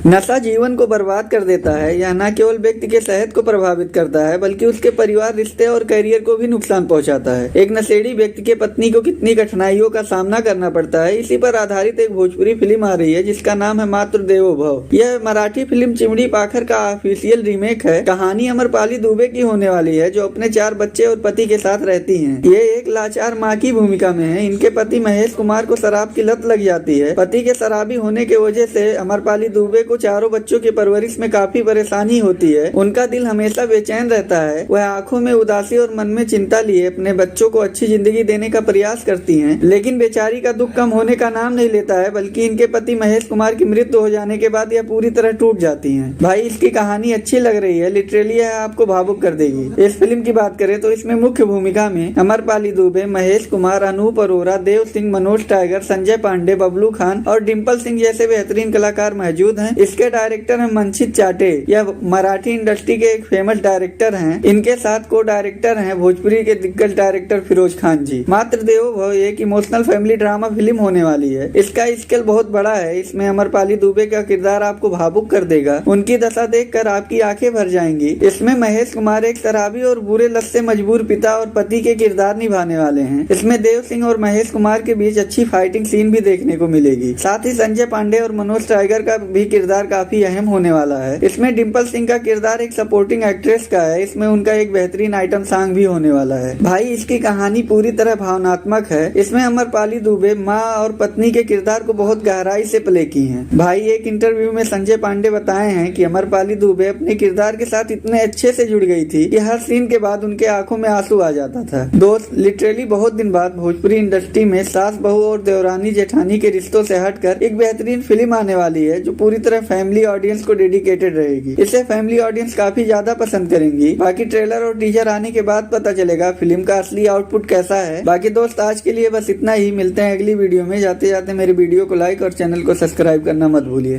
नशा जीवन को बर्बाद कर देता है। यह न केवल व्यक्ति के सेहत को प्रभावित करता है बल्कि उसके परिवार, रिश्ते और करियर को भी नुकसान पहुंचाता है। एक नशेड़ी व्यक्ति के पत्नी को कितनी कठिनाइयों का सामना करना पड़ता है, इसी पर आधारित एक भोजपुरी फिल्म आ रही है जिसका नाम है मातृ देवो भव। यह मराठी फिल्म चिमड़ी पाखर का ऑफिशियल रीमेक है। कहानी अमरपाली दुबे की होने वाली है जो अपने 4 बच्चे और पति के साथ रहती हैं। ये एक लाचार माँ की भूमिका में है। इनके पति महेश कुमार को शराब की लत लग जाती है। पति के शराबी होने की वजह से अमरपाली दुबे को चारों बच्चों की परवरिश में काफी परेशानी होती है। उनका दिल हमेशा बेचैन रहता है। वह आंखों में उदासी और मन में चिंता लिए अपने बच्चों को अच्छी जिंदगी देने का प्रयास करती हैं, लेकिन बेचारी का दुख कम होने का नाम नहीं लेता है, बल्कि इनके पति महेश कुमार की मृत्यु हो जाने के बाद यह पूरी तरह टूट जाती हैं। भाई इसकी कहानी अच्छी लग रही है, लिटरली यह आपको भावुक कर देगी। इस फिल्म की बात करें तो इसमें मुख्य भूमिका में अमरपाली दुबे, महेश कुमार, अनूप अरोरा, देव सिंह, मनोज टाइगर, संजय पांडे, बबलू खान और डिम्पल सिंह जैसे बेहतरीन कलाकार मौजूद हैं। इसके डायरेक्टर हैं मनचित चाटे। यह मराठी इंडस्ट्री के एक फेमस डायरेक्टर हैं। इनके साथ को डायरेक्टर हैं भोजपुरी के दिग्गज डायरेक्टर फिरोज खान जी। मातृ देवो भव एक इमोशनल फैमिली ड्रामा फिल्म होने वाली है। इसका स्केल बहुत बड़ा है। इसमें अमरपाली दुबे का किरदार आपको भावुक कर देगा। उनकी दशा देखकर आपकी आंखें भर जाएंगी। इसमें महेश कुमार एक शराबी और बुरे लत से मजबूर पिता और पति के किरदार निभाने वाले हैं। इसमें देव सिंह और महेश कुमार के बीच अच्छी फाइटिंग सीन भी देखने को मिलेगी। साथ ही संजय पांडे और मनोज टाइगर का भी किरदार काफी अहम होने वाला है। इसमें डिम्पल सिंह का किरदार एक सपोर्टिंग एक्ट्रेस का है। इसमें उनका एक बेहतरीन आइटम सॉन्ग भी होने वाला है। भाई इसकी कहानी पूरी तरह भावनात्मक है। इसमें अमरपाली दुबे माँ और पत्नी के किरदार को बहुत गहराई से प्ले की है। भाई एक इंटरव्यू में संजय पांडे बताए हैं कि अमरपाली दुबे अपने किरदार के साथ इतने अच्छे से जुड़ गई थी कि हर सीन के बाद उनके आंखों में आंसू आ जाता था। दोस्त लिटरली बहुत दिन बाद भोजपुरी इंडस्ट्री में सास बहू और देवरानी जेठानी के रिश्तों से हटकर एक बेहतरीन फिल्म आने वाली है जो पूरी तरह फैमिली ऑडियंस को डेडिकेटेड रहेगी। इसे फैमिली ऑडियंस काफी ज्यादा पसंद करेंगी। बाकी ट्रेलर और टीजर आने के बाद पता चलेगा फिल्म का असली आउटपुट कैसा है। बाकी दोस्त आज के लिए बस इतना ही। मिलते हैं अगली वीडियो में। जाते जाते मेरे वीडियो को लाइक और चैनल को सब्सक्राइब करना मत भूलिए।